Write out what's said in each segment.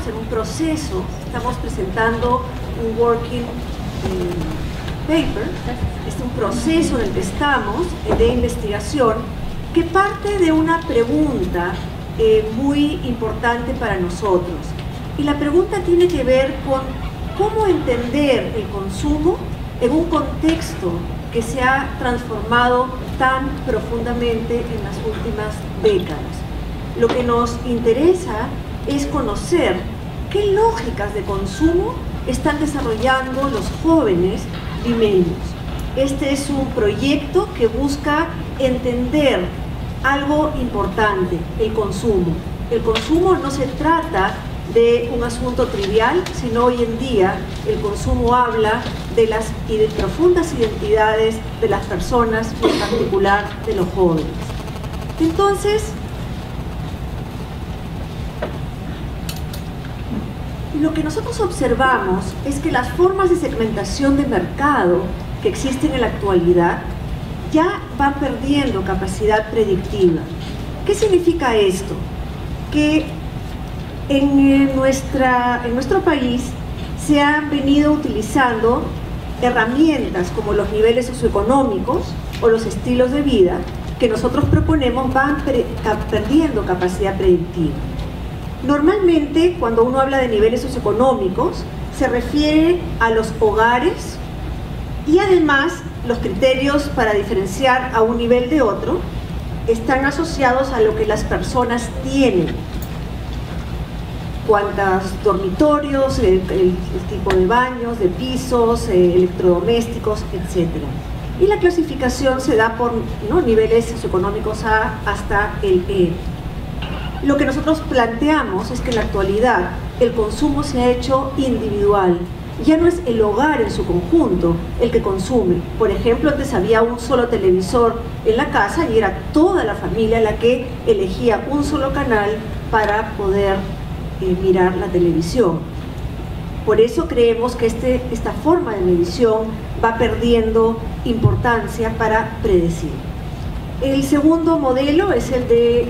en un proceso, estamos presentando un working paper, es un proceso en el que estamos de investigación que parte de una pregunta muy importante para nosotros. Y la pregunta tiene que ver con cómo entender el consumo en un contexto que se ha transformado tan profundamente en las últimas décadas. Lo que nos interesa es conocer qué lógicas de consumo están desarrollando los jóvenes limeños. Este es un proyecto que busca entender algo importante, el consumo. El consumo no se trata de un asunto trivial, sino hoy en día el consumo habla de las profundas identidades de las personas, en particular de los jóvenes. Entonces, lo que nosotros observamos es que las formas de segmentación de mercado que existen en la actualidad ya van perdiendo capacidad predictiva. ¿Qué significa esto? Que en nuestro país se han venido utilizando herramientas como los niveles socioeconómicos o los estilos de vida que nosotros proponemos van perdiendo capacidad predictiva. Normalmente, cuando uno habla de niveles socioeconómicos, se refiere a los hogares y además los criterios para diferenciar a un nivel de otro están asociados a lo que las personas tienen. Cuántos dormitorios, el tipo de baños, de pisos, electrodomésticos, etc. Y la clasificación se da por niveles socioeconómicos A hasta el E. Lo que nosotros planteamos es que en la actualidad el consumo se ha hecho individual. Ya no es el hogar en su conjunto el que consume. Por ejemplo, antes había un solo televisor en la casa y era toda la familia la que elegía un solo canal para poder mirar la televisión. Por eso creemos que esta forma de medición va perdiendo importancia para predecir. El segundo modelo es el de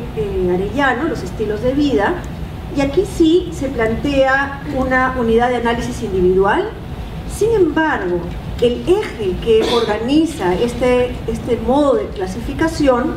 Arellano, los estilos de vida, y aquí sí se plantea una unidad de análisis individual. Sin embargo, el eje que organiza este modo de clasificación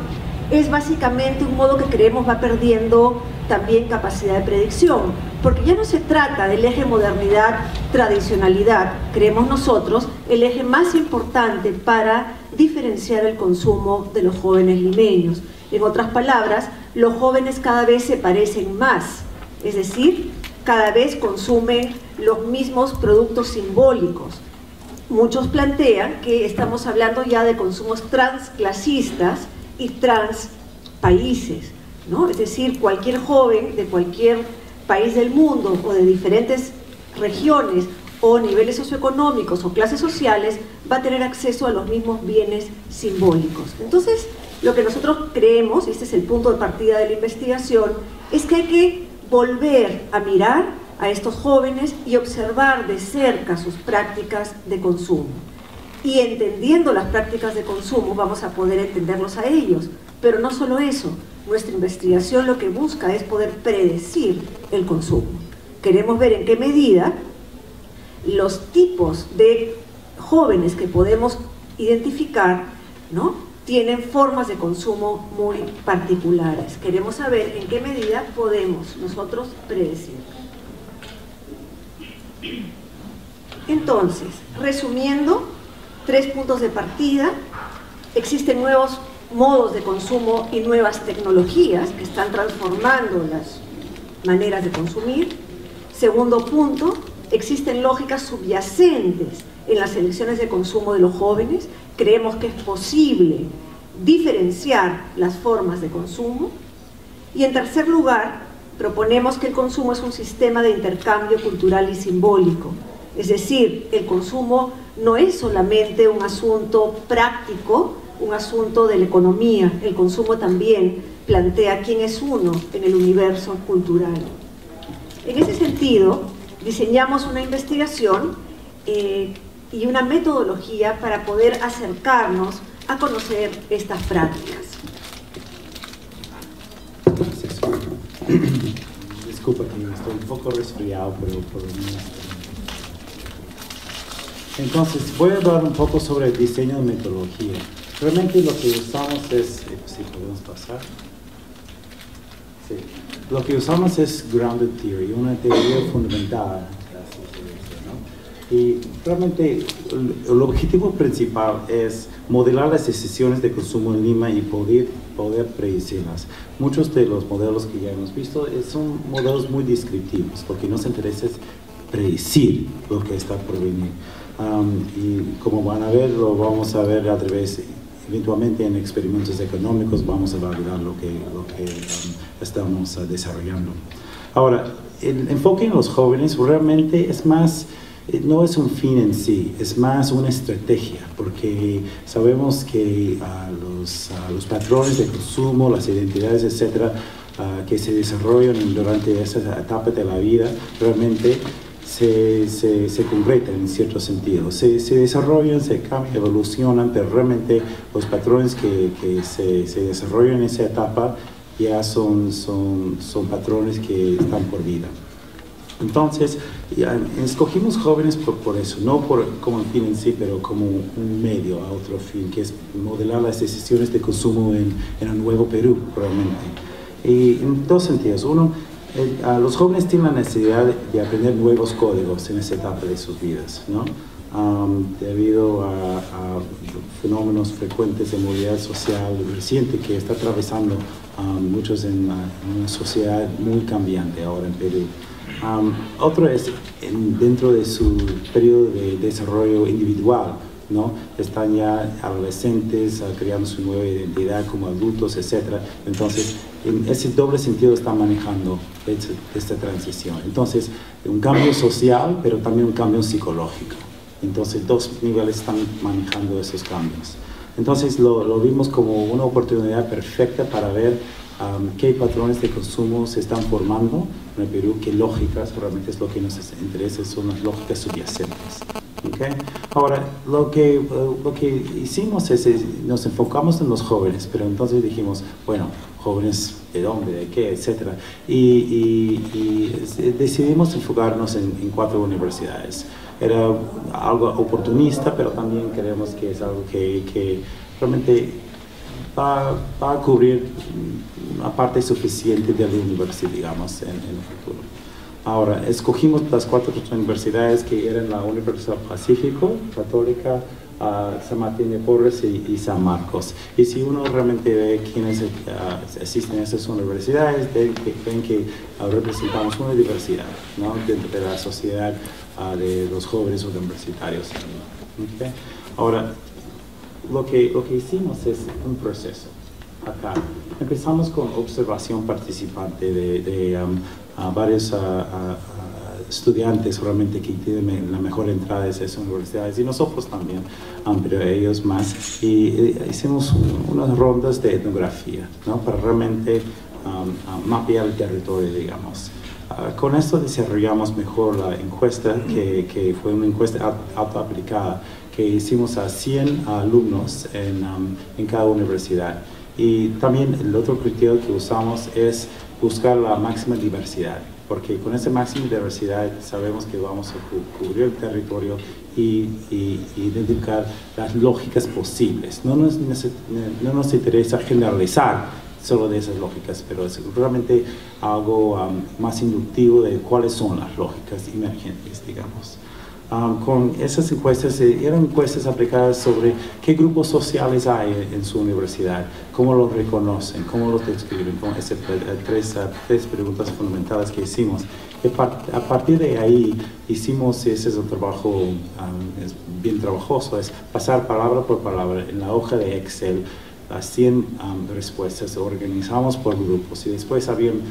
es básicamente un modo que creemos va perdiendo también capacidad de predicción, porque ya no se trata del eje modernidad-tradicionalidad, creemos nosotros, el eje más importante para diferenciar el consumo de los jóvenes limeños. En otras palabras, los jóvenes cada vez se parecen más, es decir, cada vez consumen los mismos productos simbólicos. Muchos plantean que estamos hablando ya de consumos transclasistas y transpaíses, ¿no? Es decir, cualquier joven de cualquier país del mundo o de diferentes regiones o niveles socioeconómicos o clases sociales va a tener acceso a los mismos bienes simbólicos. Entonces, lo que nosotros creemos, y este es el punto de partida de la investigación, es que hay que volver a mirar a estos jóvenes y observar de cerca sus prácticas de consumo. Y entendiendo las prácticas de consumo vamos a poder entenderlos a ellos. Pero no solo eso, nuestra investigación lo que busca es poder predecir el consumo. Queremos ver en qué medida los tipos de jóvenes que podemos identificar, ¿no?, tienen formas de consumo muy particulares. Queremos saber en qué medida podemos nosotros predecir. Entonces, resumiendo, 3 puntos de partida: existen nuevos modos de consumo y nuevas tecnologías que están transformando las maneras de consumir. Segundo punto, existen lógicas subyacentes en las elecciones de consumo de los jóvenes. Creemos que es posible diferenciar las formas de consumo. Y en tercer lugar, proponemos que el consumo es un sistema de intercambio cultural y simbólico. Es decir, el consumo no es solamente un asunto práctico, un asunto de la economía. El consumo también plantea quién es uno en el universo cultural. En ese sentido, diseñamos una investigación y una metodología para poder acercarnos a conocer estas prácticas. disculpa que estoy un poco resfriado, pero por lo menos. Entonces, voy a hablar un poco sobre el diseño de metodología. Realmente lo que usamos es, si podemos pasar. Sí. Lo que usamos es grounded theory, una teoría fundamentada. Y realmente el objetivo principal es modelar las decisiones de consumo en Lima y poder predecirlas. Muchos de los modelos que ya hemos visto son modelos muy descriptivos, lo que nos interesa es predecir lo que está por venir. Y como van a ver, lo vamos a ver a través, eventualmente en experimentos económicos, vamos a validar lo que estamos desarrollando. Ahora, el enfoque en los jóvenes realmente es más, no es un fin en sí, es más una estrategia, porque sabemos que los patrones de consumo, las identidades, etcétera, que se desarrollan durante esa etapa de la vida, realmente se concretan en cierto sentido. Se desarrollan, se cambian, evolucionan, pero realmente los patrones que se desarrollan en esa etapa ya son patrones que están por vida. Entonces, escogimos jóvenes por eso, no como un fin en sí, pero como un medio a otro fin, que es modelar las decisiones de consumo en el Nuevo Perú, realmente. Y en dos sentidos. Uno, los jóvenes tienen la necesidad de aprender nuevos códigos en esa etapa de sus vidas, ¿no? Debido a fenómenos frecuentes de movilidad social reciente que está atravesando muchos en una sociedad muy cambiante ahora en Perú. Otro es dentro de su periodo de desarrollo individual, ¿no? Están ya adolescentes creando su nueva identidad como adultos, etc. Entonces, en ese doble sentido están manejando esta transición. Entonces, un cambio social, pero también un cambio psicológico. Entonces, dos niveles están manejando esos cambios. Entonces, lo vimos como una oportunidad perfecta para ver qué patrones de consumo se están formando en el Perú, qué lógicas, realmente es lo que nos interesa, son las lógicas subyacentes. ¿Okay? Ahora, lo que hicimos es, nos enfocamos en los jóvenes, pero entonces dijimos, bueno, jóvenes de dónde, de qué, etcétera, y decidimos enfocarnos en 4 universidades. Era algo oportunista, pero también creemos que es algo que realmente va a cubrir una parte suficiente de la universidad, digamos, en el futuro. Ahora, escogimos las 4 universidades que eran la Universidad Pacífico, Católica, San Martín de Porres y San Marcos. Y si uno realmente ve quiénes asisten a esas universidades, ven que representamos una diversidad, ¿no? Dentro de la sociedad de los jóvenes universitarios. ¿Okay? Ahora, lo que hicimos es un proceso. Acá empezamos con observación participante de varios estudiantes realmente que tienen la mejor entrada de esas universidades, y nosotros también, pero ellos más, y hicimos unas rondas de etnografía, ¿no? Para realmente mapear el territorio, digamos. Con esto desarrollamos mejor la encuesta, que fue una encuesta autoaplicada, que hicimos a 100 alumnos en cada universidad. Y también el otro criterio que usamos es buscar la máxima diversidad, porque con esa máxima diversidad sabemos que vamos a cubrir el territorio y identificar las lógicas posibles. No nos interesa generalizar solo de esas lógicas, pero es realmente algo más inductivo de cuáles son las lógicas emergentes, digamos. Con esas encuestas, eran encuestas aplicadas sobre qué grupos sociales hay en su universidad, cómo los reconocen, cómo los describen, con esas tres preguntas fundamentales que hicimos. Y a partir de ahí hicimos, ese es un trabajo es bien trabajoso, es pasar palabra por palabra en la hoja de Excel las 100 respuestas, organizamos por grupos y después habían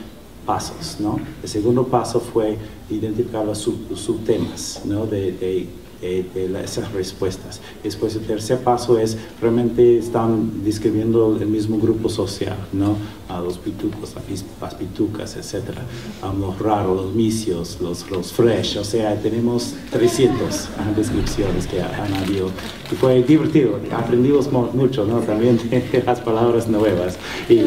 pasos, ¿no? El segundo paso fue identificar los subtemas, ¿no? de esas respuestas. Después el tercer paso es realmente están describiendo el mismo grupo social, ¿no? A los pitucos, las pitucas, etcétera, los raros, los misios, los fresh, o sea, tenemos 300 descripciones que han habido y fue divertido, aprendimos mucho, ¿no? También de las palabras nuevas y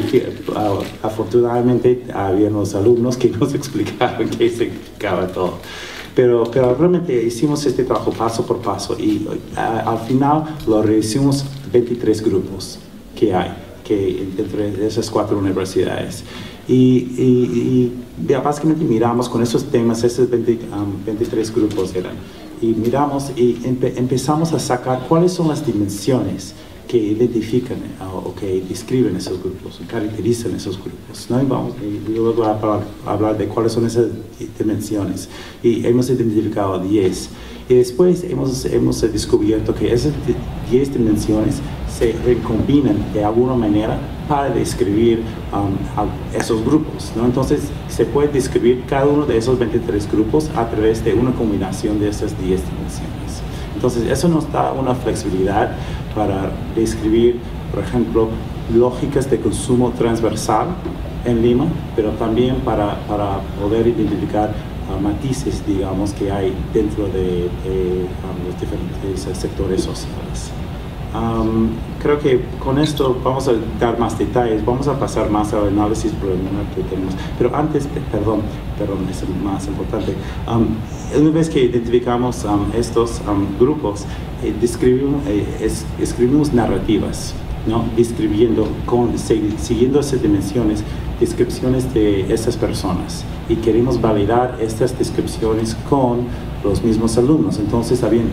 afortunadamente había unos alumnos que nos explicaban qué significaba todo. Pero realmente hicimos este trabajo paso por paso y al final lo reducimos 23 grupos que hay entre esas 4 universidades. Y básicamente miramos con esos temas, esos 23 grupos eran, y miramos y empezamos a sacar cuáles son las dimensiones que identifican o que describen esos grupos, caracterizan esos grupos, ¿no? Y luego a hablar de cuáles son esas dimensiones. Y hemos identificado 10. Y después hemos descubierto que esas 10 dimensiones se recombinan de alguna manera para describir a esos grupos, ¿no? Entonces se puede describir cada uno de esos 23 grupos a través de una combinación de esas 10 dimensiones. Entonces eso nos da una flexibilidad para describir, por ejemplo, lógicas de consumo transversal en Lima, pero también para poder identificar matices, digamos, que hay dentro de los diferentes sectores sociales. Creo que con esto vamos a dar más detalles, vamos a pasar más al análisis preliminar que tenemos. Pero antes, perdón, es el más importante. Una vez que identificamos estos grupos, escribimos narrativas, ¿no? Describiendo, siguiendo esas dimensiones, descripciones de esas personas. Y queremos validar estas descripciones con los mismos alumnos. Entonces habían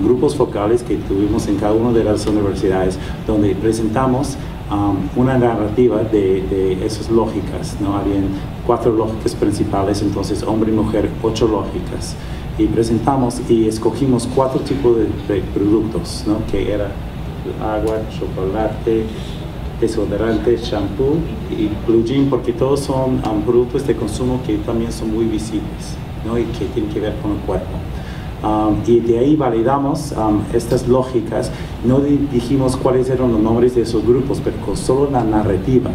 grupos focales que tuvimos en cada una de las universidades donde presentamos una narrativa de esas lógicas, ¿no? Habían 4 lógicas principales, entonces hombre y mujer, 8 lógicas. Y presentamos y escogimos 4 tipos de productos, ¿no? Que era agua, chocolate, desodorante, shampoo y blue jean, porque todos son productos de consumo que también son muy visibles, ¿no? Y que tienen que ver con el cuerpo. Y de ahí validamos estas lógicas. No dijimos cuáles eran los nombres de esos grupos, pero con solo la narrativa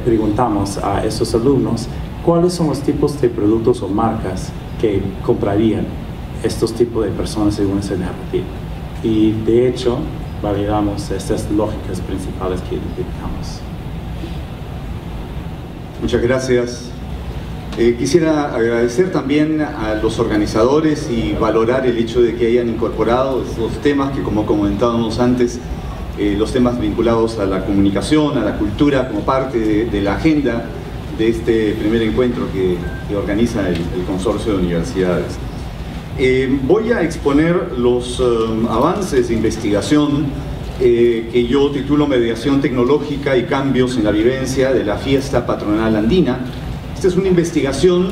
preguntamos a esos alumnos cuáles son los tipos de productos o marcas que comprarían estos tipos de personas según esa narrativa. Y de hecho validamos estas lógicas principales que identificamos. Muchas gracias. Quisiera agradecer también a los organizadores y valorar el hecho de que hayan incorporado estos temas que, como comentábamos antes, los temas vinculados a la comunicación, a la cultura, como parte de la agenda de este primer encuentro que organiza el Consorcio de Universidades. Voy a exponer los avances de investigación que yo titulo Mediación Tecnológica y Cambios en la Vivencia de la Fiesta Patronal Andina. Esta es una investigación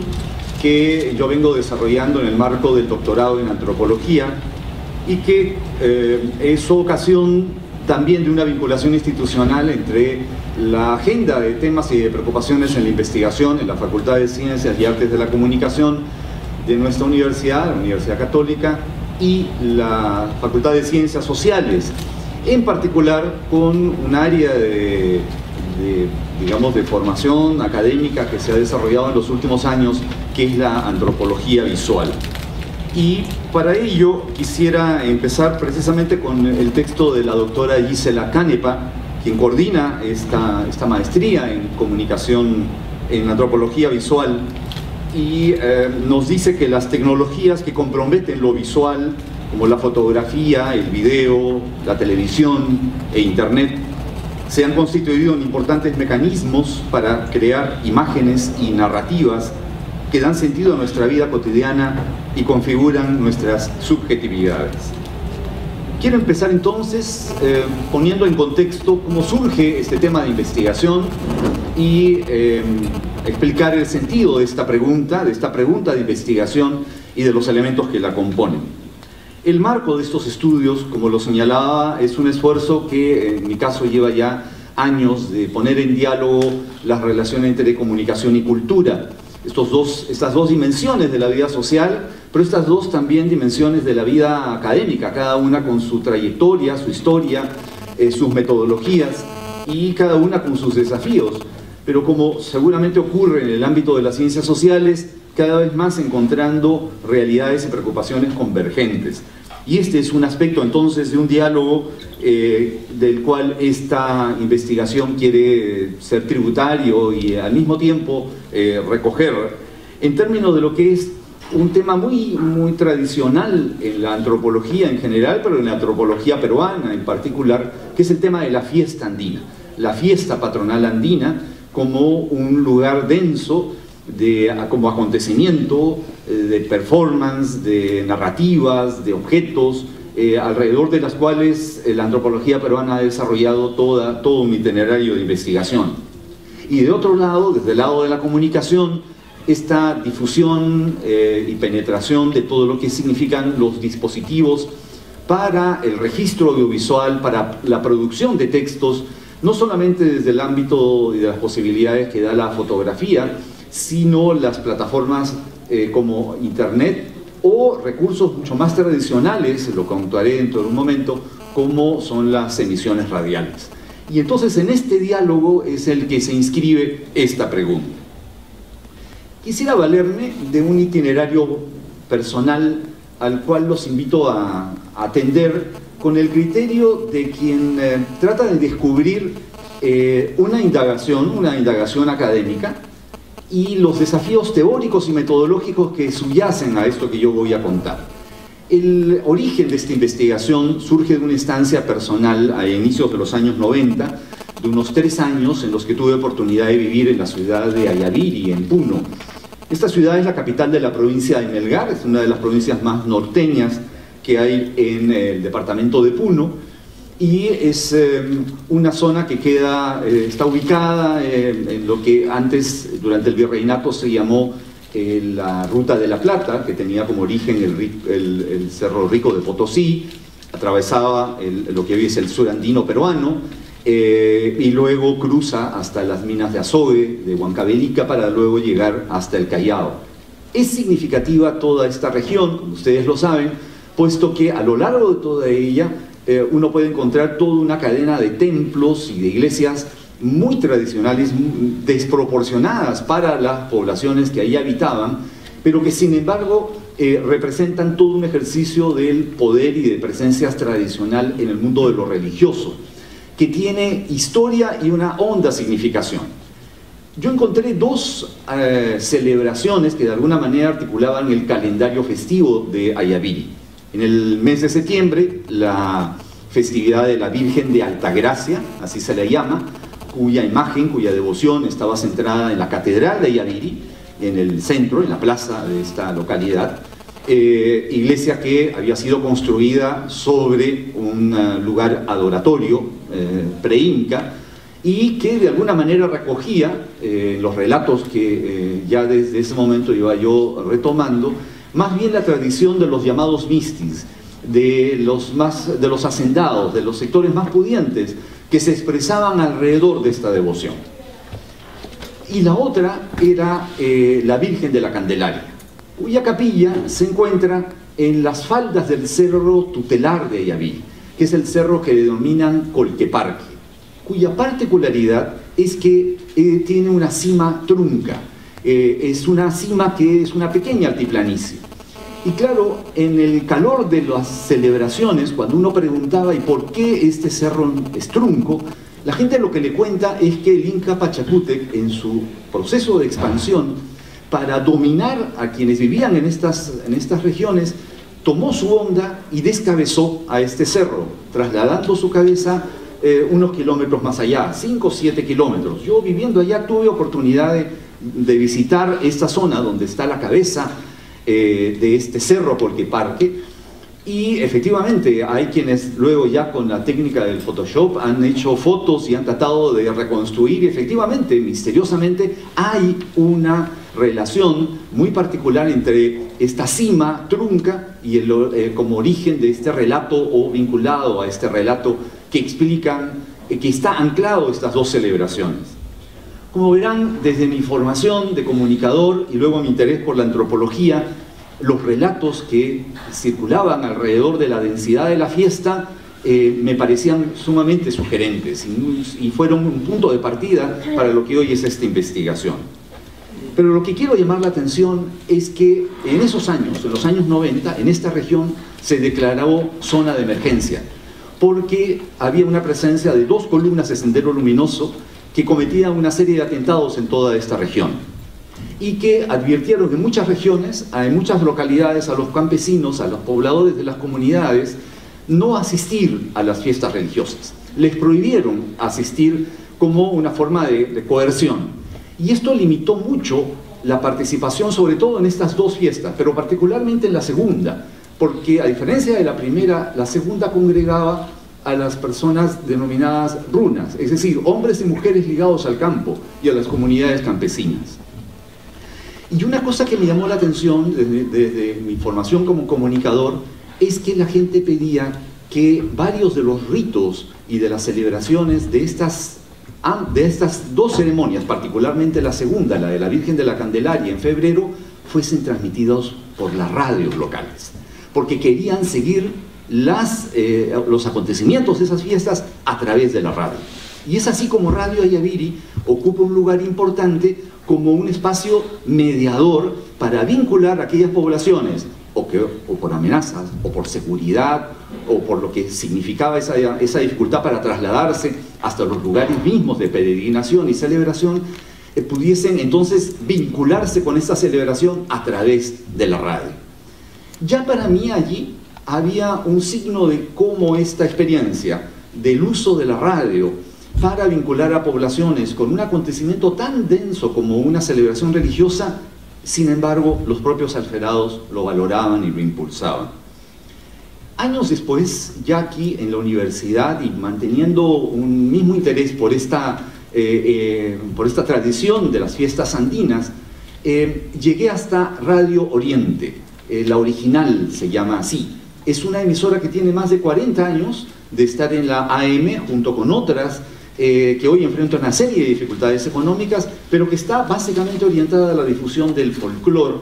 que yo vengo desarrollando en el marco del doctorado en antropología y que es ocasión también de una vinculación institucional entre la agenda de temas y de preocupaciones en la investigación en la Facultad de Ciencias y Artes de la Comunicación de nuestra universidad, la Universidad Católica, y la Facultad de Ciencias Sociales, en particular con un área digamos, de formación académica que se ha desarrollado en los últimos años, que es la antropología visual. Y para ello quisiera empezar precisamente con el texto de la doctora Gisela Canepa, quien coordina esta maestría en comunicación, en antropología visual, y nos dice que las tecnologías que comprometen lo visual, como la fotografía, el video, la televisión e internet, se han constituido en importantes mecanismos para crear imágenes y narrativas que dan sentido a nuestra vida cotidiana y configuran nuestras subjetividades. Quiero empezar entonces poniendo en contexto cómo surge este tema de investigación y explicar el sentido de esta pregunta de investigación y de los elementos que la componen. El marco de estos estudios, como lo señalaba, es un esfuerzo que en mi caso lleva ya años de poner en diálogo las relaciones entre comunicación y cultura. Estas dos dimensiones de la vida social pero estas dos también dimensiones de la vida académica, cada una con su trayectoria, su historia, sus metodologías y cada una con sus desafíos. Pero como seguramente ocurre en el ámbito de las ciencias sociales, cada vez más encontrando realidades y preocupaciones convergentes. Y este es un aspecto entonces de un diálogo del cual esta investigación quiere ser tributario y al mismo tiempo recoger en términos de lo que es un tema muy tradicional en la antropología en general, pero en la antropología peruana en particular, que es el tema de la fiesta andina, la fiesta patronal andina como un lugar denso como acontecimimo, de performance, de narrativas, de objetos, alrededor de las cuales la antropología peruana ha desarrollado todo un itinerario de investigación. Y de otro lado, desde el lado de la comunicación, esta difusión y penetración de todo lo que significan los dispositivos para el registro audiovisual, para la producción de textos, no solamente desde el ámbito y de las posibilidades que da la fotografía, sino las plataformas como Internet o recursos mucho más tradicionales, lo contaré dentro de un momento, como son las emisiones radiales. Y entonces en este diálogo es el que se inscribe esta pregunta. Quisiera valerme de un itinerario personal al cual los invito a atender con el criterio de quien trata de descubrir una indagación académica y los desafíos teóricos y metodológicos que subyacen a esto que yo voy a contar. El origen de esta investigación surge de una estancia personal a inicios de los años 90, de unos 3 años en los que tuve oportunidad de vivir en la ciudad de Ayaviri, en Puno. Esta ciudad es la capital de la provincia de Melgar, es una de las provincias más norteñas que hay en el departamento de Puno, y es una zona que está ubicada en lo que antes, durante el virreinato, se llamó la Ruta de la Plata, que tenía como origen el Cerro Rico de Potosí, atravesaba lo que hoy es el sur andino peruano, y luego cruza hasta las minas de Azogue, de Huancavelica, para luego llegar hasta el Callao. Es significativa toda esta región, como ustedes lo saben, puesto que a lo largo de toda ella uno puede encontrar toda una cadena de templos y de iglesias muy tradicionales, desproporcionadas para las poblaciones que ahí habitaban, pero que sin embargo representan todo un ejercicio del poder y de presencias tradicional en el mundo de lo religioso, que tiene historia y una honda significación. Yo encontré 2 celebraciones que de alguna manera articulaban el calendario festivo de Ayaviri. En el mes de septiembre, la festividad de la Virgen de Altagracia, así se le llama, cuya imagen, cuya devoción estaba centrada en la Catedral de Ayaviri, en el centro, en la plaza de esta localidad, iglesia que había sido construida sobre un lugar adoratorio pre-inca y que de alguna manera recogía los relatos que ya desde ese momento iba yo retomando, más bien la tradición de los llamados mistis, de los hacendados, de los sectores más pudientes que se expresaban alrededor de esta devoción. Y la otra era la Virgen de la Candelaria, cuya capilla se encuentra en las faldas del cerro tutelar de Ayaviri, que es el cerro que denominan Colqueparque, cuya particularidad es que tiene una cima trunca. Es una cima que es una pequeña altiplanicie. Y claro, en el calor de las celebraciones, cuando uno preguntaba ¿y por qué este cerro es trunco?, la gente lo que le cuenta es que el Inca Pachacútec, en su proceso de expansión, para dominar a quienes vivían en estas regiones, tomó su onda y descabezó a este cerro, trasladando su cabeza unos kilómetros más allá, 5 o 7 kilómetros. Yo viviendo allá tuve oportunidad de visitar esta zona donde está la cabeza de este cerro Colqueparque, y efectivamente hay quienes luego ya con la técnica del Photoshop han hecho fotos y han tratado de reconstruir, y efectivamente, misteriosamente, hay una relación muy particular entre esta cima trunca y como origen de este relato, o vinculado a este relato que explican, que está anclado a estas 2 celebraciones. Como verán, desde mi formación de comunicador y luego mi interés por la antropología, los relatos que circulaban alrededor de la densidad de la fiesta me parecían sumamente sugerentes y fueron un punto de partida para lo que hoy es esta investigación. Pero lo que quiero llamar la atención es que en esos años, en los años 90, en esta región se declaró zona de emergencia, porque había una presencia de 2 columnas de Sendero Luminoso que cometían una serie de atentados en toda esta región, y que advirtieron en muchas regiones, en muchas localidades, a los campesinos, a los pobladores de las comunidades, no asistir a las fiestas religiosas. Les prohibieron asistir como una forma de coerción. Y esto limitó mucho la participación, sobre todo en estas 2 fiestas, pero particularmente en la segunda, porque a diferencia de la primera, la segunda congregaba a las personas denominadas runas, es decir, hombres y mujeres ligados al campo y a las comunidades campesinas. Y una cosa que me llamó la atención desde mi formación como comunicador es que la gente pedía que varios de los ritos y de las celebraciones de estas 2 ceremonias, particularmente la segunda, la de la Virgen de la Candelaria en febrero, fuesen transmitidos por las radios locales, porque querían seguir los acontecimientos de esas fiestas a través de la radio. Y es así como Radio Ayaviri ocupa un lugar importante como un espacio mediador para vincular a aquellas poblaciones, o por amenazas, o por seguridad, o por lo que significaba esa dificultad para trasladarse hasta los lugares mismos de peregrinación y celebración, pudiesen entonces vincularse con esa celebración a través de la radio. Ya para mí allí había un signo de cómo esta experiencia del uso de la radio para vincular a poblaciones con un acontecimiento tan denso como una celebración religiosa, sin embargo, los propios alferados lo valoraban y lo impulsaban. Años después, ya aquí en la universidad y manteniendo un mismo interés por esta tradición de las fiestas andinas, llegué hasta Radio Oriente, la original se llama así. Es una emisora que tiene más de 40 años de estar en la AM junto con otras que hoy enfrenta una serie de dificultades económicas, pero que está básicamente orientada a la difusión del folclore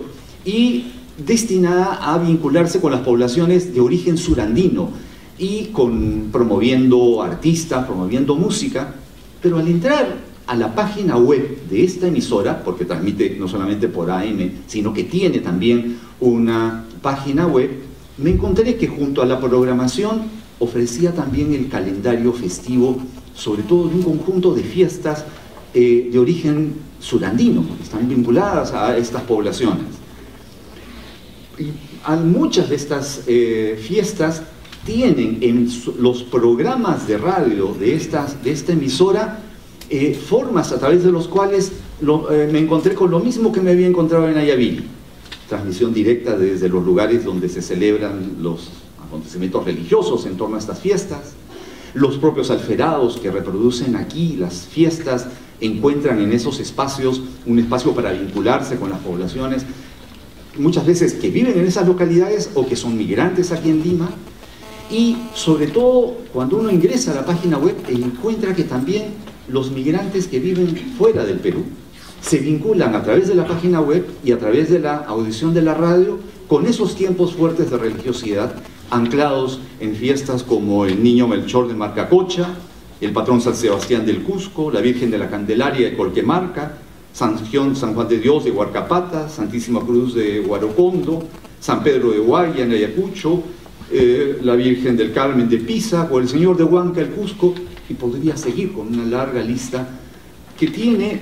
y destinada a vincularse con las poblaciones de origen surandino y promoviendo artistas, promoviendo música. Pero al entrar a la página web de esta emisora, porque transmite no solamente por AM, sino que tiene también una página web, me encontré que junto a la programación ofrecía también el calendario festivo, sobre todo de un conjunto de fiestas de origen surandino, que están vinculadas a estas poblaciones. Muchas de estas fiestas tienen en los programas de radio de esta emisora formas a través de los cuales me encontré con lo mismo que me había encontrado en Ayaviri: transmisión directa desde los lugares donde se celebran los acontecimientos religiosos en torno a estas fiestas. Los propios alferados que reproducen aquí las fiestas encuentran en esos espacios un espacio para vincularse con las poblaciones, muchas veces que viven en esas localidades o que son migrantes aquí en Lima. Y sobre todo, cuando uno ingresa a la página web, encuentra que también los migrantes que viven fuera del Perú se vinculan a través de la página web y a través de la audición de la radio con esos tiempos fuertes de religiosidad, anclados en fiestas como el Niño Melchor de Marcacocha, el patrón San Sebastián del Cusco, la Virgen de la Candelaria de Colquemarca, San Juan de Dios de Huarcapata, Santísima Cruz de Huarocondo, San Pedro de Guaya en Ayacucho, la Virgen del Carmen de Pisa o el Señor de Huanca, el Cusco, y podría seguir con una larga lista que tiene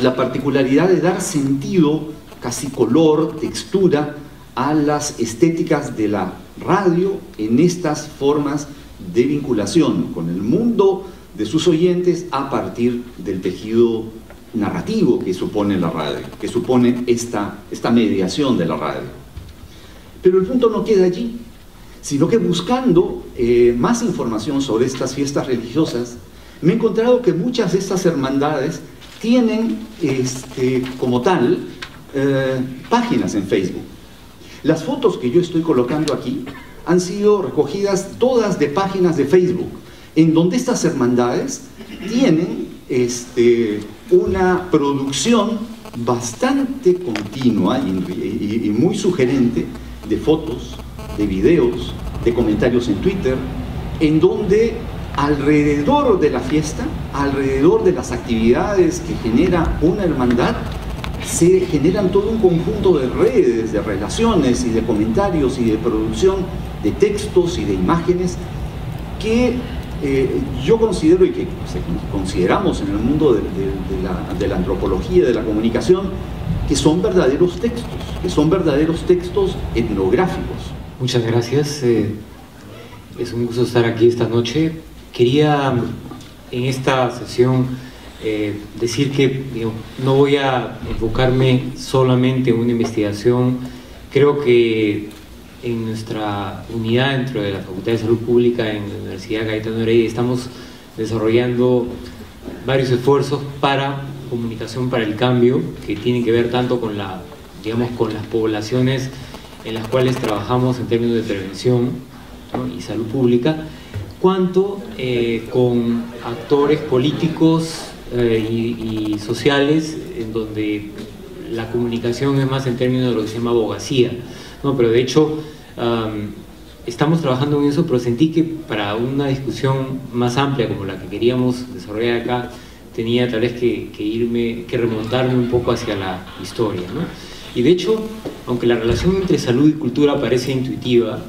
la particularidad de dar sentido, casi color, textura, a las estéticas de la radio en estas formas de vinculación con el mundo de sus oyentes a partir del tejido narrativo que supone la radio, que supone esta mediación de la radio. Pero el punto no queda allí, sino que buscando más información sobre estas fiestas religiosas, me he encontrado que muchas de estas hermandades tienen como tal páginas en Facebook. Las fotos que yo estoy colocando aquí han sido recogidas todas de páginas de Facebook, en donde estas hermandades tienen una producción bastante continua y muy sugerente de fotos, de videos, de comentarios en Twitter, en donde alrededor de la fiesta, alrededor de las actividades que genera una hermandad, se generan todo un conjunto de redes, de relaciones y de comentarios y de producción de textos y de imágenes que yo considero y que consideramos en el mundo de la antropología, de la comunicación, que son verdaderos textos etnográficos. Muchas gracias. Es un gusto estar aquí esta noche. Quería en esta sesión decir que no voy a enfocarme solamente en una investigación. Creo que en nuestra unidad dentro de la Facultad de Salud Pública en la Universidad Cayetano Heredia estamos desarrollando varios esfuerzos para comunicación para el cambio, que tienen que ver tanto con con las poblaciones en las cuales trabajamos en términos de prevención, ¿no?, y salud pública, cuanto con actores políticos y sociales, en donde la comunicación es más en términos de lo que se llama abogacía, ¿no? Pero de hecho estamos trabajando en eso, pero sentí que para una discusión más amplia como la que queríamos desarrollar acá, tenía tal vez que remontarme un poco hacia la historia, ¿no? Y de hecho, aunque la relación entre salud y cultura parece intuitiva,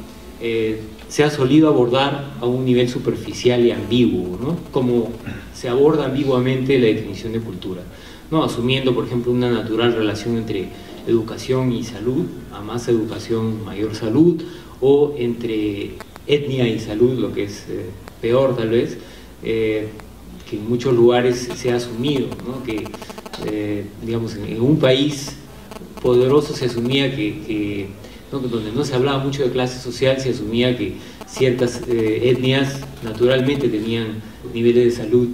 se ha solido abordar a un nivel superficial y ambiguo, ¿no? Como se aborda ambiguamente la definición de cultura, ¿no? Asumiendo, por ejemplo, una natural relación entre educación y salud, a más educación, mayor salud, o entre etnia y salud, lo que es peor tal vez, que en muchos lugares se ha asumido, ¿no? Que, digamos, en un país poderoso se asumía ¿no? donde no se hablaba mucho de clase social, se asumía que ciertas etnias naturalmente tenían niveles de salud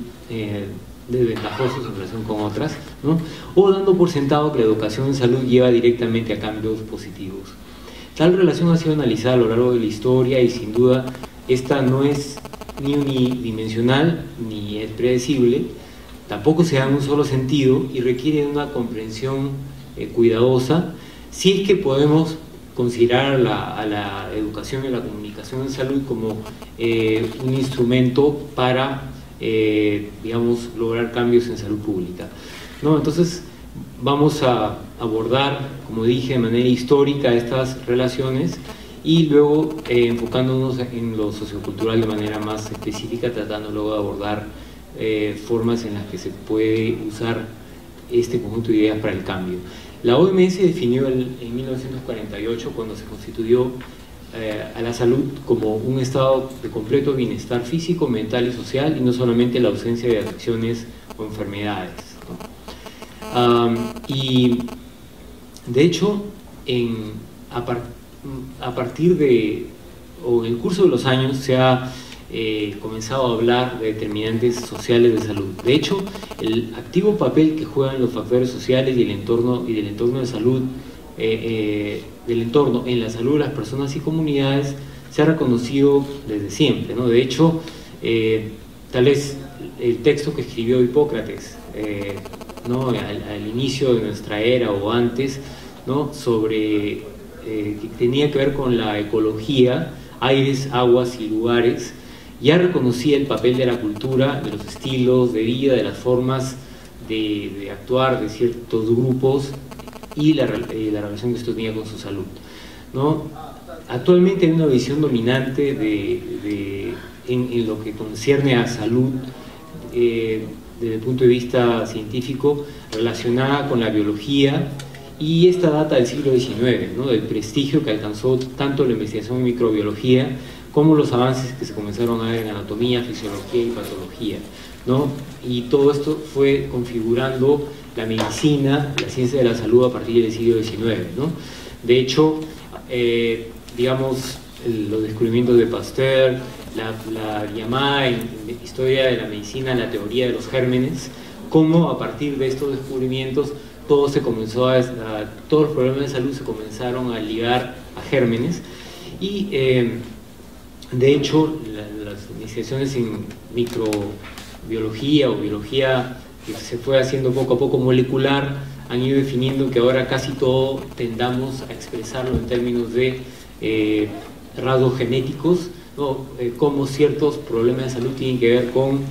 desventajosos en relación con otras, ¿no? O dando por sentado que la educación en salud lleva directamente a cambios positivos. Tal relación ha sido analizada a lo largo de la historia y sin duda esta no es ni unidimensional ni es predecible, tampoco se da en un solo sentido y requiere de una comprensión cuidadosa, si es que podemos considerar a la educación y la comunicación en salud como un instrumento para, digamos, lograr cambios en salud pública, ¿no? Entonces vamos a abordar, como dije, de manera histórica estas relaciones y luego enfocándonos en lo sociocultural de manera más específica, tratando luego de abordar formas en las que se puede usar este conjunto de ideas para el cambio. La OMS definió en 1948, cuando se constituyó a la salud como un estado de completo bienestar físico, mental y social, y no solamente la ausencia de afecciones o enfermedades, ¿no? Y de hecho, a partir de, o en el curso de los años, se ha comenzado a hablar de determinantes sociales de salud. De hecho, el activo papel que juegan los factores sociales y del entorno de salud, del entorno en la salud de las personas y comunidades, se ha reconocido desde siempre, ¿no? De hecho, tal vez el texto que escribió Hipócrates, ¿no? al inicio de nuestra era o antes, ¿no? Sobre que tenía que ver con la ecología, aires, aguas y lugares, ya reconocía el papel de la cultura, de los estilos de vida, de las formas de actuar de ciertos grupos y la relación que esto tenía con su salud, ¿no? Actualmente hay una visión dominante en lo que concierne a salud desde el punto de vista científico, relacionada con la biología, y esta data del siglo XIX, ¿no? Del prestigio que alcanzó tanto la investigación en microbiología como los avances que se comenzaron a ver en anatomía, fisiología y patología, ¿no? Y todo esto fue configurando la medicina, la ciencia de la salud a partir del siglo XIX, ¿no? De hecho, digamos, los descubrimientos de Pasteur, la llamada en historia de la medicina, la teoría de los gérmenes, cómo a partir de estos descubrimientos todos los problemas de salud se comenzaron a ligar a gérmenes y de hecho las investigaciones en microbiología o biología que se fue haciendo poco a poco molecular han ido definiendo que ahora casi todo tendamos a expresarlo en términos de rasgos genéticos, ¿no? Como ciertos problemas de salud tienen que ver con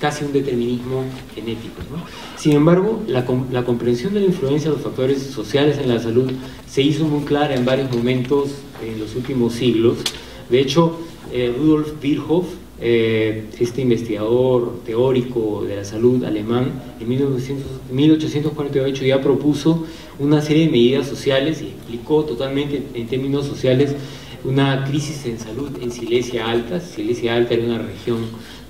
casi un determinismo genético, ¿no? Sin embargo, la comprensión de la influencia de los factores sociales en la salud se hizo muy clara en varios momentos en los últimos siglos. De hecho, Rudolf Virchow, este investigador teórico de la salud alemán, en 1848 ya propuso una serie de medidas sociales y explicó totalmente en términos sociales una crisis en salud en Silesia Alta. Silesia Alta era una región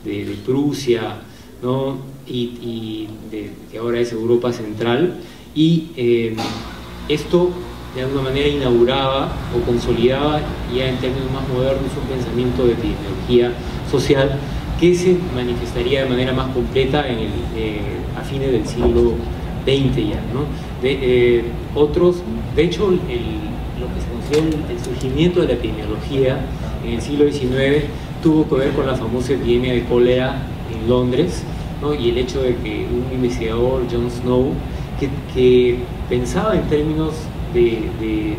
de Prusia, ¿no? y que ahora es Europa Central, y esto de alguna manera inauguraba o consolidaba ya en términos más modernos un pensamiento de epidemiología social que se manifestaría de manera más completa a fines del siglo XX ya, ¿no? De hecho, lo que se considera el surgimiento de la epidemiología en el siglo XIX tuvo que ver con la famosa epidemia de cólera en Londres, ¿no? Y el hecho de que un investigador, John Snow, que pensaba en términos de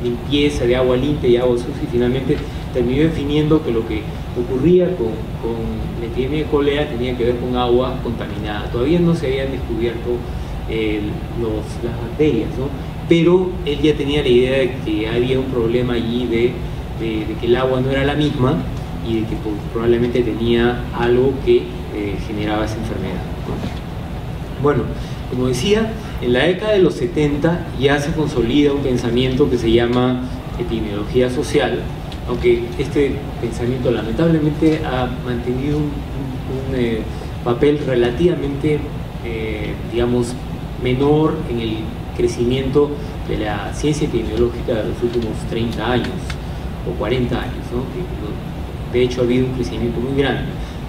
limpieza, de agua limpia y agua sucia, y finalmente terminó definiendo que lo que ocurría con la epidemia de cólera tenía que ver con agua contaminada. Todavía no se habían descubierto las bacterias, ¿no? Pero él ya tenía la idea de que había un problema allí de que el agua no era la misma y de que probablemente tenía algo que generaba esa enfermedad, ¿no? Bueno, como decía, en la década de los 70 ya se consolida un pensamiento que se llama epidemiología social, aunque este pensamiento lamentablemente ha mantenido un papel relativamente, digamos, menor en el crecimiento de la ciencia epidemiológica de los últimos 30 años o 40 años, ¿no? De hecho ha habido un crecimiento muy grande,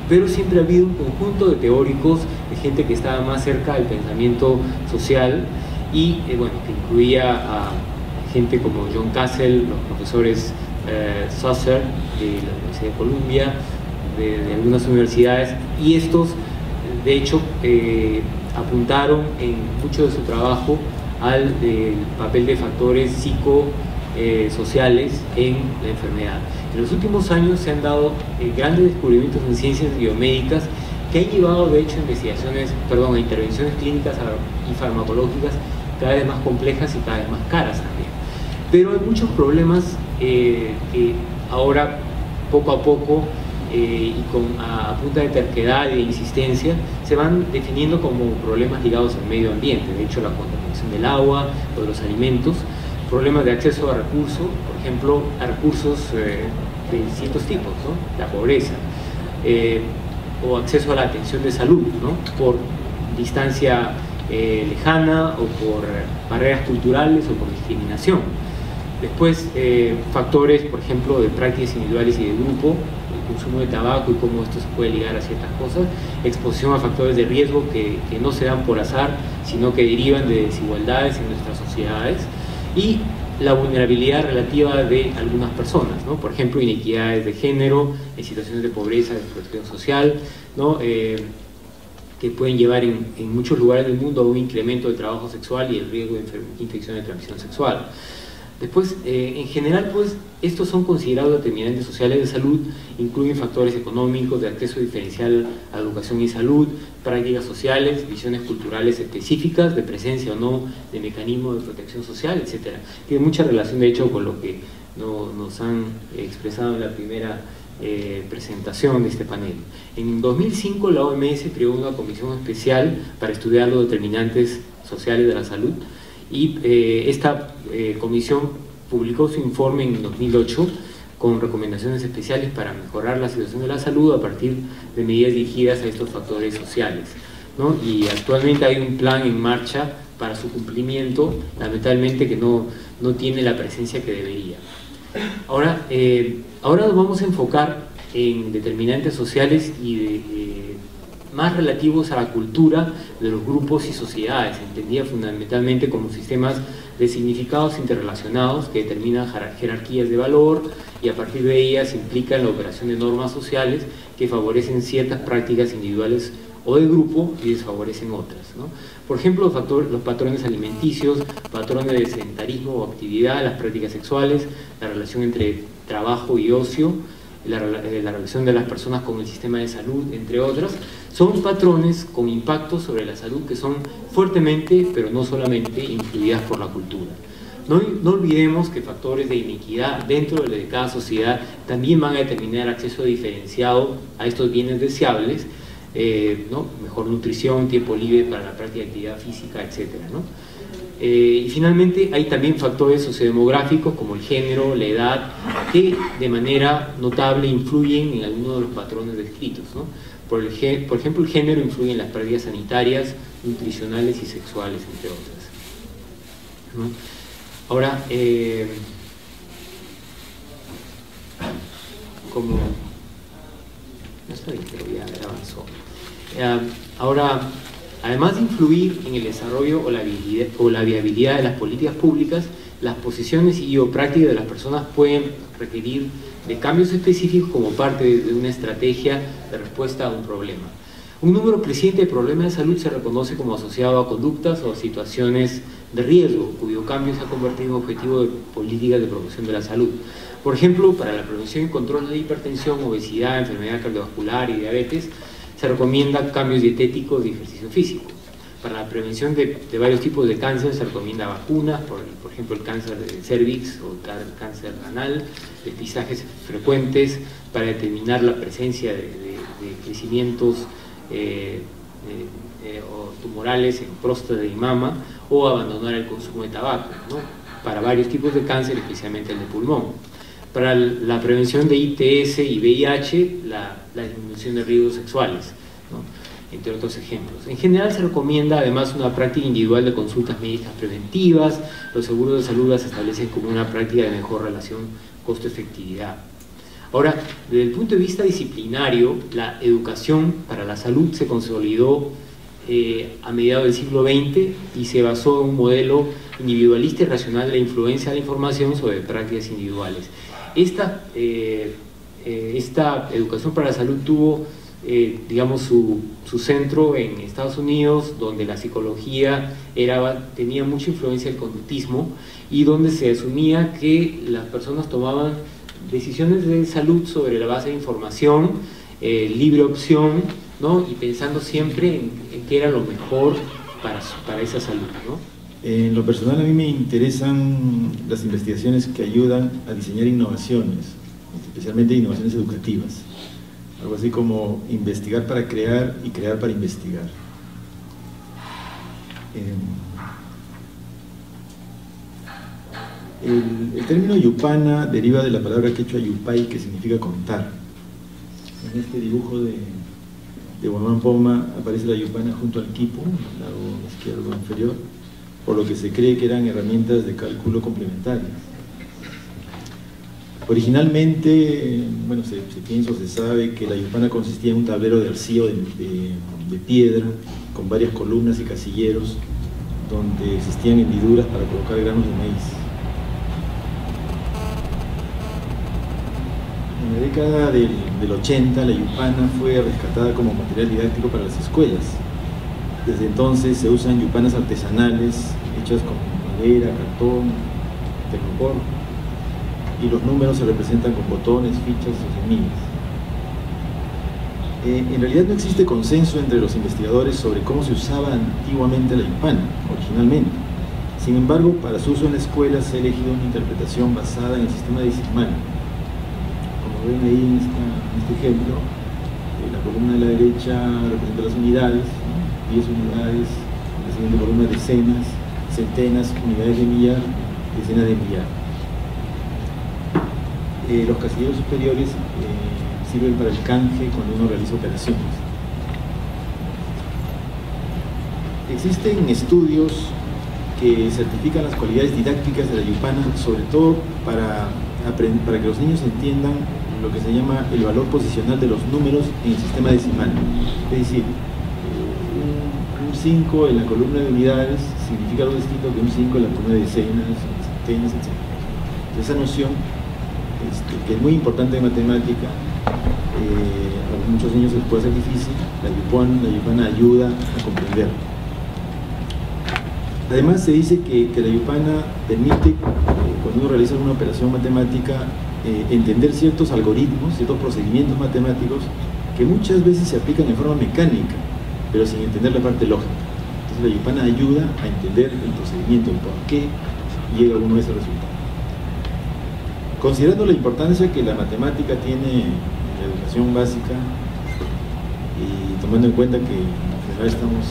pero siempre ha habido un conjunto de teóricos, de gente que estaba más cerca del pensamiento social y bueno, que incluía a gente como John Cassell, los profesores Susser de la Universidad de Columbia, de algunas universidades, y estos de hecho apuntaron en mucho de su trabajo al papel de factores psicosociales en la enfermedad. En los últimos años se han dado grandes descubrimientos en ciencias biomédicas que han llevado de hecho a intervenciones clínicas y farmacológicas cada vez más complejas y cada vez más caras también. Pero hay muchos problemas que ahora poco a poco y a punta de terquedad y de insistencia se van definiendo como problemas ligados al medio ambiente. De hecho, la contaminación del agua o de los alimentos, problemas de acceso a recursos, por ejemplo, a recursos de distintos tipos, ¿no? La pobreza, o acceso a la atención de salud, ¿no? Por distancia lejana o por barreras culturales o por discriminación. Después, factores, por ejemplo, de prácticas individuales y de grupo, el consumo de tabaco y cómo esto se puede ligar a ciertas cosas, exposición a factores de riesgo que no se dan por azar, sino que derivan de desigualdades en nuestras sociedades, y la vulnerabilidad relativa de algunas personas, ¿no? Por ejemplo, inequidades de género, en situaciones de pobreza, de exclusión social, ¿no? Que pueden llevar en muchos lugares del mundo a un incremento del trabajo sexual y el riesgo de infección de transmisión sexual. Después, en general, pues, estos son considerados determinantes sociales de salud, incluyen factores económicos, de acceso diferencial a educación y salud, prácticas sociales, visiones culturales específicas, de presencia o no de mecanismos de protección social, etc. Tiene mucha relación, de hecho, con lo que nos han expresado en la primera presentación de este panel. En 2005, la OMS creó una comisión especial para estudiar los determinantes sociales de la salud, y esta comisión publicó su informe en 2008 con recomendaciones especiales para mejorar la situación de la salud a partir de medidas dirigidas a estos factores sociales, ¿no? Y actualmente hay un plan en marcha para su cumplimiento, lamentablemente que no tiene la presencia que debería. Ahora nos vamos a enfocar en determinantes sociales y más relativos a la cultura de los grupos y sociedades, entendida fundamentalmente como sistemas de significados interrelacionados que determinan jerarquías de valor y a partir de ellas implican la operación de normas sociales que favorecen ciertas prácticas individuales o de grupo y desfavorecen otras, ¿no? Por ejemplo, los patrones alimenticios, patrones de sedentarismo o actividad, las prácticas sexuales, la relación entre trabajo y ocio, la relación de las personas con el sistema de salud, entre otras, son patrones con impacto sobre la salud que son fuertemente, pero no solamente, influidas por la cultura. No olvidemos que factores de inequidad dentro de cada sociedad también van a determinar acceso diferenciado a estos bienes deseables, ¿no? Mejor nutrición, tiempo libre para la práctica de actividad física, etc., ¿no? Y finalmente hay también factores sociodemográficos como el género, la edad, que de manera notable influyen en algunos de los patrones descritos, ¿no? Por ejemplo, el género influye en las prácticas sanitarias, nutricionales y sexuales, entre otras, ¿no? Ahora, como... No está bien, pero ya avanzó. Ahora, además de influir en el desarrollo o la viabilidad de las políticas públicas, las posiciones y o prácticas de las personas pueden requerir de cambios específicos como parte de una estrategia de respuesta a un problema. Un número creciente de problemas de salud se reconoce como asociado a conductas o a situaciones de riesgo, cuyo cambio se ha convertido en objetivo de políticas de promoción de la salud. Por ejemplo, para la prevención y control de hipertensión, obesidad, enfermedad cardiovascular y diabetes, se recomienda cambios dietéticos y ejercicio físico. Para la prevención de varios tipos de cáncer se recomienda vacunas, por ejemplo el cáncer de cervix o el cáncer anal, pisajes frecuentes para determinar la presencia de crecimientos o tumorales en próstata y mama, o abandonar el consumo de tabaco, ¿no? Para varios tipos de cáncer, especialmente el de pulmón. Para la prevención de ITS y VIH, la disminución de riesgos sexuales, ¿no? Entre otros ejemplos. En general se recomienda además una práctica individual de consultas médicas preventivas. Los seguros de salud las establecen como una práctica de mejor relación costo-efectividad. Ahora, desde el punto de vista disciplinario, la educación para la salud se consolidó a mediados del siglo XX y se basó en un modelo individualista y racional de la influencia de la información sobre prácticas individuales. Esta educación para la salud tuvo, digamos, su centro en Estados Unidos, donde la psicología tenía mucha influencia del conductismo y donde se asumía que las personas tomaban decisiones de salud sobre la base de información, libre opción, ¿no? Y pensando siempre en qué era lo mejor para esa salud, ¿no? En lo personal a mí me interesan las investigaciones que ayudan a diseñar innovaciones, especialmente innovaciones educativas. Algo así como investigar para crear y crear para investigar. El término yupana deriva de la palabra quechua yupay, que significa contar. En este dibujo de Guamán Poma aparece la yupana junto al quipu, al lado izquierdo inferior, por lo que se cree que eran herramientas de cálculo complementarias. Originalmente, bueno, se piensa o se sabe que la yupana consistía en un tablero de arcillo de piedra con varias columnas y casilleros donde existían hendiduras para colocar granos de maíz. En la década del 80, la yupana fue rescatada como material didáctico para las escuelas. Desde entonces se usan yupanas artesanales hechas con madera, cartón, termopor, y los números se representan con botones, fichas o semillas. En realidad no existe consenso entre los investigadores sobre cómo se usaba antiguamente la yupana, originalmente. Sin embargo, para su uso en la escuela se ha elegido una interpretación basada en el sistema decimal. Como ven ahí en este ejemplo, la columna de la derecha representa las unidades, 10 unidades, la siguiente columna decenas, centenas, unidades de millar, decenas de millar. Los casilleros superiores sirven para el canje cuando uno realiza operaciones. Existen estudios que certifican las cualidades didácticas de la yupana, sobre todo para que los niños entiendan lo que se llama el valor posicional de los números en el sistema decimal. Es decir, un 5 en la columna de unidades significa algo distinto que un 5 en la columna de decenas, centenas, etc. Esa noción, que es muy importante en matemática, a muchos niños les puede ser difícil, la Yupana ayuda a comprenderlo. Además se dice que la Yupana permite, cuando uno realiza una operación matemática, entender ciertos algoritmos, ciertos procedimientos matemáticos que muchas veces se aplican en forma mecánica, pero sin entender la parte lógica. Entonces la Yupana ayuda a entender el procedimiento, el por qué llega uno a ese resultado. Considerando la importancia que la matemática tiene en la educación básica y tomando en cuenta que en general estamos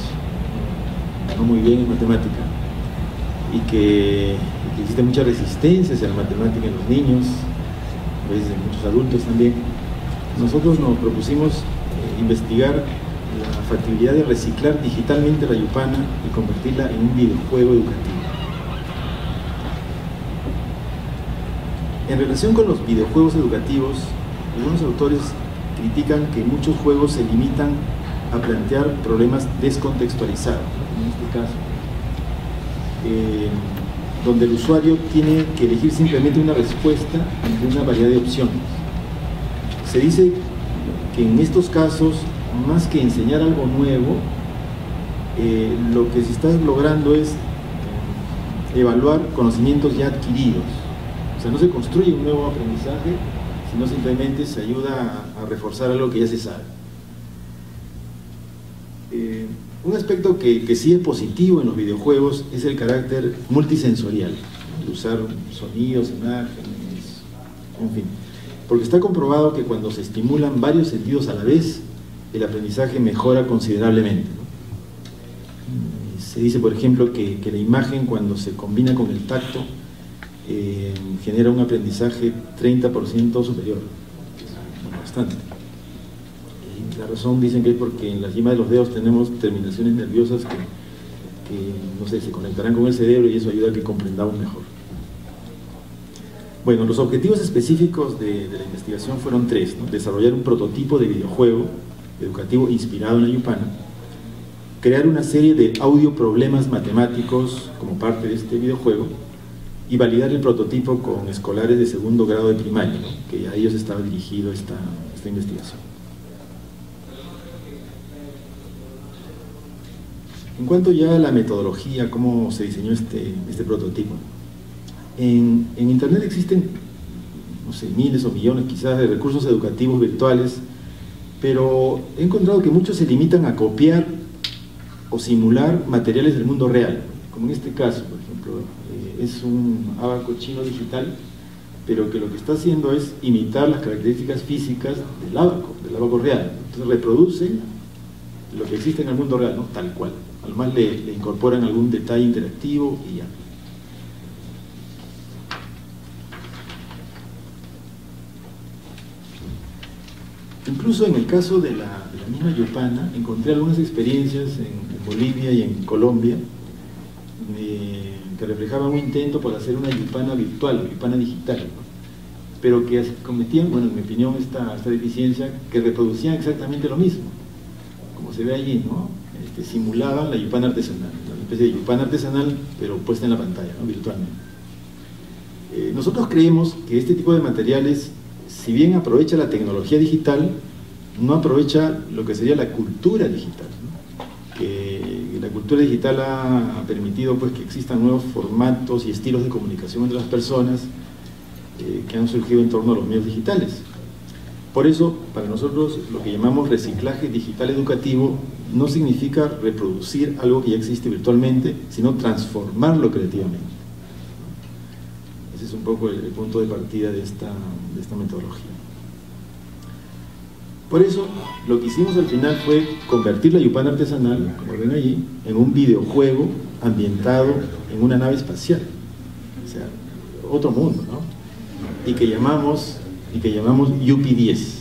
no muy bien en matemática y que existe mucha resistencia hacia la matemática en los niños, a veces en muchos adultos también, nosotros nos propusimos investigar la factibilidad de reciclar digitalmente la Yupana y convertirla en un videojuego educativo. En relación con los videojuegos educativos, algunos autores critican que muchos juegos se limitan a plantear problemas descontextualizados, en este caso, donde el usuario tiene que elegir simplemente una respuesta entre una variedad de opciones. Se dice que en estos casos, más que enseñar algo nuevo, lo que se está logrando es evaluar conocimientos ya adquiridos. O sea, no se construye un nuevo aprendizaje, sino simplemente se ayuda a reforzar algo que ya se sabe. Un aspecto que sí es positivo en los videojuegos es el carácter multisensorial, el usar sonidos, imágenes, en fin. Porque está comprobado que cuando se estimulan varios sentidos a la vez, el aprendizaje mejora considerablemente, ¿no? Se dice, por ejemplo, que la imagen, cuando se combina con el tacto, genera un aprendizaje 30% superior, bastante. Y la razón dicen que es porque en la yema de los dedos tenemos terminaciones nerviosas que no sé, se conectarán con el cerebro y eso ayuda a que comprendamos mejor. Bueno, los objetivos específicos de la investigación fueron tres, ¿no? Desarrollar un prototipo de videojuego educativo inspirado en la Yupana, crear una serie de audio problemas matemáticos como parte de este videojuego y validar el prototipo con escolares de segundo grado de primaria, ¿no? Que a ellos estaba dirigido esta investigación. En cuanto ya a la metodología, cómo se diseñó este prototipo, en Internet existen, no sé, miles o millones quizás de recursos educativos virtuales, pero he encontrado que muchos se limitan a copiar o simular materiales del mundo real, como en este caso, por ejemplo, es un abaco chino digital, pero que lo que está haciendo es imitar las características físicas del abaco real. Entonces reproduce lo que existe en el mundo real, ¿no? Tal cual. Además le incorporan algún detalle interactivo y ya. Incluso en el caso de la misma Yupana, encontré algunas experiencias en Bolivia y en Colombia que reflejaban un intento por hacer una Yupana virtual, Yupana digital, ¿no? Pero que cometían, bueno, en mi opinión, esta deficiencia, que reproducían exactamente lo mismo, como se ve allí, ¿no? Simulaban la Yupana artesanal, una especie de Yupana artesanal, pero puesta en la pantalla, ¿no? Virtualmente. Nosotros creemos que este tipo de materiales, si bien aprovecha la tecnología digital, no aprovecha lo que sería la cultura digital, ¿no? Que la cultura digital ha permitido, pues, que existan nuevos formatos y estilos de comunicación entre las personas que han surgido en torno a los medios digitales. Por eso, para nosotros, lo que llamamos reciclaje digital educativo no significa reproducir algo que ya existe virtualmente, sino transformarlo creativamente. Ese es un poco el punto de partida de esta metodología. Por eso, lo que hicimos al final fue convertir la Yupana artesanal, como ven allí, en un videojuego ambientado en una nave espacial. O sea, otro mundo, ¿no? Y que llamamos Yupi 10.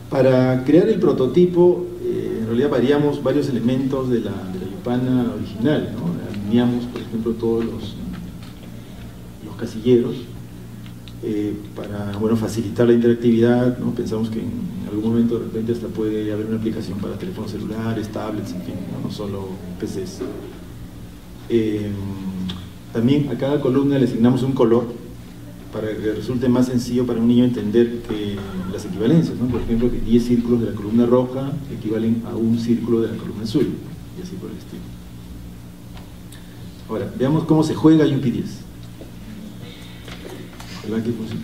Para crear el prototipo, en realidad variamos varios elementos de la Yupana original, ¿no? Alineamos, por ejemplo, todos los casilleros, para, bueno, facilitar la interactividad, ¿no? Pensamos que en algún momento de repente hasta puede haber una aplicación para teléfonos celulares, tablets, en fin, no solo PCs. También a cada columna le asignamos un color para que resulte más sencillo para un niño entender que las equivalencias, ¿no? Por ejemplo, que 10 círculos de la columna roja equivalen a un círculo de la columna azul, y así por el estilo. Ahora, veamos cómo se juega UP10. Ojalá que funcione.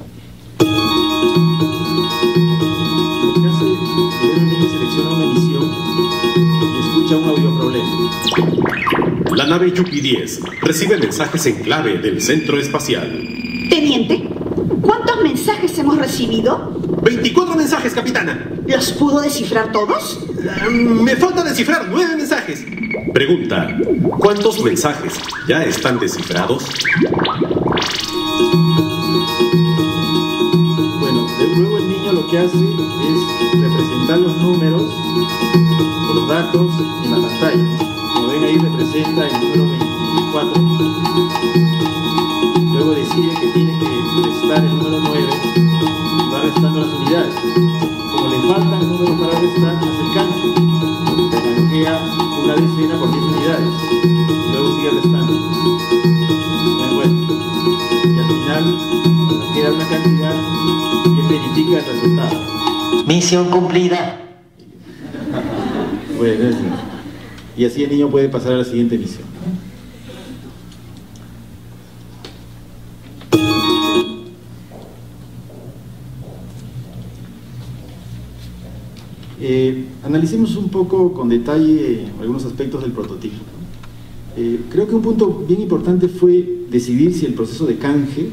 Lo que hace es que el niño selecciona una emisión y escucha un audioproblema. La nave Yupi-10 recibe mensajes en clave del centro espacial. Teniente, ¿cuántos mensajes hemos recibido? 24 mensajes, capitana. ¿Los pudo descifrar todos? Me falta descifrar 9 mensajes. Pregunta, ¿cuántos mensajes ya están descifrados? Bueno, luego el niño lo que hace es representar los números o los datos en la pantalla. Como ven ahí representa el número 24. Luego decide que tiene que restar el número 9 y va restando las unidades. Como le faltan números para restar, hace el canje. Canjea una decena por 10 unidades y luego sigue restando. Bueno, y al final nos queda una cantidad y él verifica el resultado. Misión cumplida. Bueno, es así. Y así el niño puede pasar a la siguiente misión. Analicemos un poco con detalle algunos aspectos del prototipo. Creo que un punto bien importante fue decidir si el proceso de canje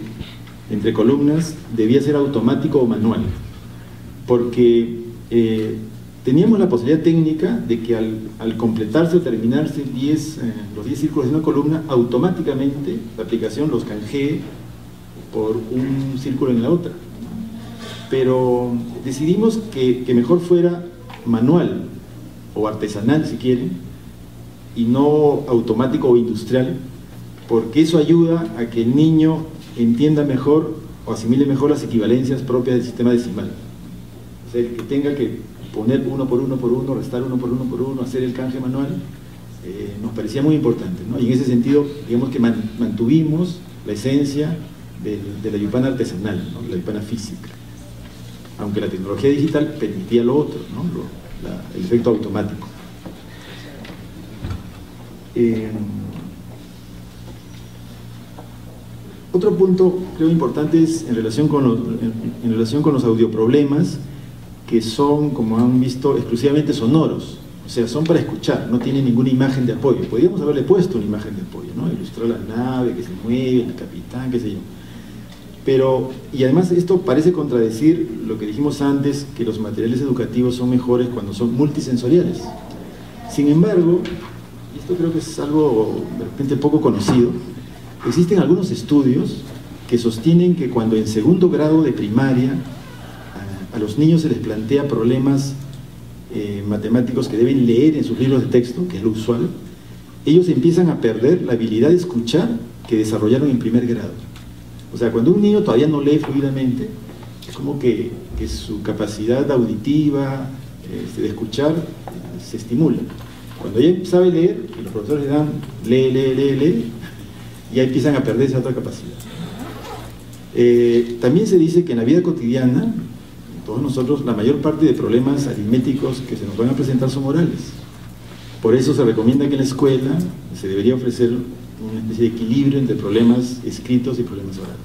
entre columnas debía ser automático o manual, porque teníamos la posibilidad técnica de que al completarse o terminarse los 10 círculos de una columna, automáticamente la aplicación los canjee por un círculo en la otra. Pero decidimos que mejor fuera manual o artesanal, si quieren, y no automático o industrial, porque eso ayuda a que el niño entienda mejor o asimile mejor las equivalencias propias del sistema decimal. O sea, que tenga que poner uno por uno, restar uno por uno, hacer el canje manual, nos parecía muy importante, ¿no? Y en ese sentido, digamos que mantuvimos la esencia de la Yupana artesanal, ¿no? La Yupana física, aunque la tecnología digital permitía lo otro, ¿no? El efecto automático. Otro punto creo importante es en relación con los audioproblemas, que son, como han visto, exclusivamente sonoros, o sea, son para escuchar, no tienen ninguna imagen de apoyo. Podríamos haberle puesto una imagen de apoyo, ¿no? Ilustrar la nave que se mueve, el capitán, qué sé yo. Pero, y además esto parece contradecir lo que dijimos antes, que los materiales educativos son mejores cuando son multisensoriales. Sin embargo, y esto creo que es algo de repente poco conocido, existen algunos estudios que sostienen que cuando en segundo grado de primaria a los niños se les plantea problemas matemáticos que deben leer en sus libros de texto, que es lo usual, ellos empiezan a perder la habilidad de escuchar que desarrollaron en primer grado. O sea, cuando un niño todavía no lee fluidamente, es como que su capacidad auditiva, de escuchar, se estimula. Cuando ya sabe leer, y los profesores le dan lee, ya empiezan a perder esa otra capacidad. También se dice que en la vida cotidiana, todos nosotros, la mayor parte de problemas aritméticos que se nos van a presentar son orales. Por eso se recomienda que en la escuela se debería ofrecer una especie de equilibrio entre problemas escritos y problemas orales.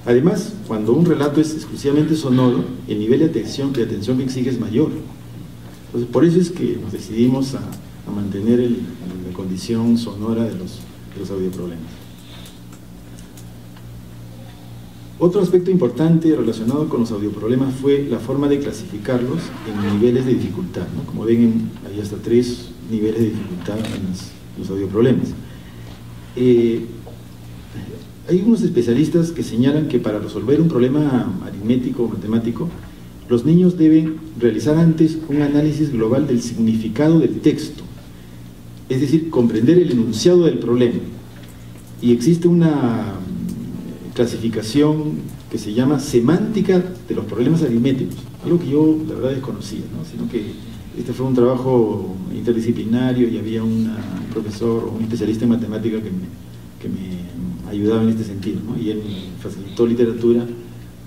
Además, cuando un relato es exclusivamente sonoro, el nivel de atención que exige es mayor. Entonces, por eso es que nos decidimos a mantener la condición sonora de los audioproblemas. Otro aspecto importante relacionado con los audioproblemas fue la forma de clasificarlos en niveles de dificultad, ¿no? Como ven, hay hasta 3 niveles de dificultad en los audioproblemas. Hay unos especialistas que señalan que para resolver un problema aritmético o matemático, los niños deben realizar antes un análisis global del significado del texto, es decir, comprender el enunciado del problema. Y existe una clasificación que se llama Semántica de los Problemas Aritméticos, algo que yo la verdad desconocía, ¿no? Sino que este fue un trabajo interdisciplinario y había un profesor o un especialista en matemática que me ayudaba en este sentido, ¿no? Y él me facilitó literatura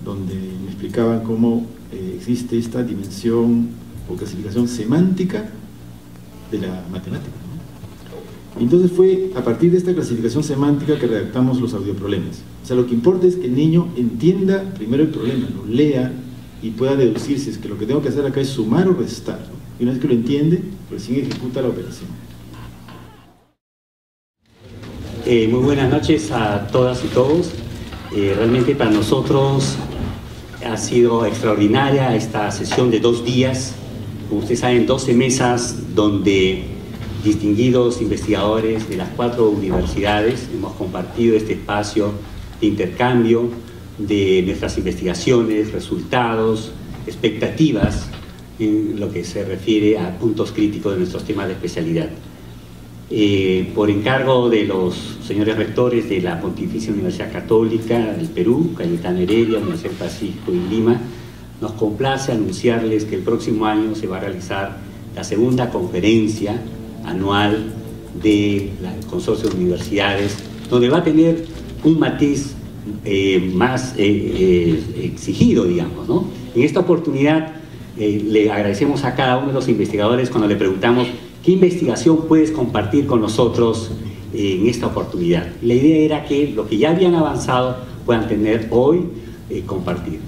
donde me explicaban cómo existe esta dimensión o clasificación semántica de la matemática, ¿no? Entonces fue a partir de esta clasificación semántica que redactamos los audioproblemas. O sea, lo que importa es que el niño entienda primero el problema, lo lea y pueda deducir si es que lo que tengo que hacer acá es sumar o restar, ¿no? Y una vez que lo entiende, recién ejecuta la operación. Muy buenas noches a todas y todos. Realmente para nosotros ha sido extraordinaria esta sesión de 2 días. Como ustedes saben, 12 mesas donde distinguidos investigadores de las 4 universidades hemos compartido este espacio de intercambio de nuestras investigaciones, resultados, expectativas en lo que se refiere a puntos críticos de nuestros temas de especialidad. Por encargo de los señores rectores de la Pontificia Universidad Católica del Perú, Cayetano Heredia, Universidad del Pacífico y Lima, nos complace anunciarles que el próximo año se va a realizar la segunda conferencia anual del Consorcio de Universidades, donde va a tener un matiz más exigido, digamos, ¿no? En esta oportunidad le agradecemos a cada uno de los investigadores cuando le preguntamos ¿qué investigación puedes compartir con nosotros en esta oportunidad? La idea era que lo que ya habían avanzado puedan tener hoy compartir.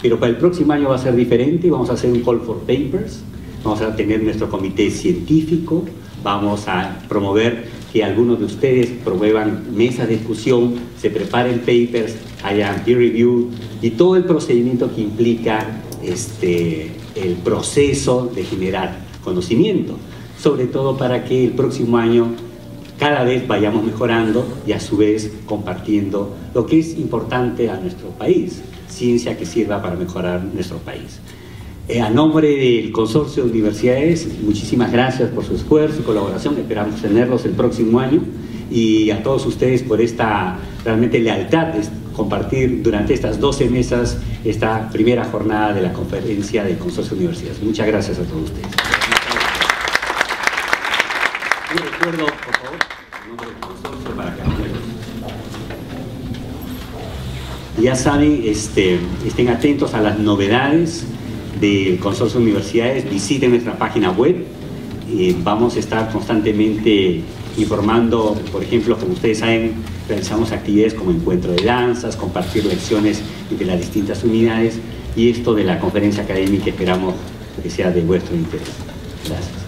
Pero para el próximo año va a ser diferente, vamos a hacer un call for papers, vamos a tener nuestro comité científico, vamos a promover que algunos de ustedes promuevan mesas de discusión, se preparen papers, haya peer review y todo el procedimiento que implica el proceso de generar conocimiento, sobre todo para que el próximo año cada vez vayamos mejorando y a su vez compartiendo lo que es importante a nuestro país, ciencia que sirva para mejorar nuestro país. A nombre del Consorcio de Universidades, muchísimas gracias por su esfuerzo y colaboración, esperamos tenerlos el próximo año, y a todos ustedes por esta realmente lealtad de compartir durante estas 12 mesas esta primera jornada de la conferencia del Consorcio de Universidades. Muchas gracias a todos ustedes. Un recuerdo, por favor, el nombre del consorcio para que ya saben, estén atentos a las novedades del Consorcio de Universidades, visiten nuestra página web, vamos a estar constantemente informando, por ejemplo, como ustedes saben, realizamos actividades como encuentro de danzas, compartir lecciones entre las distintas unidades, y esto de la conferencia académica esperamos que sea de vuestro interés. Gracias.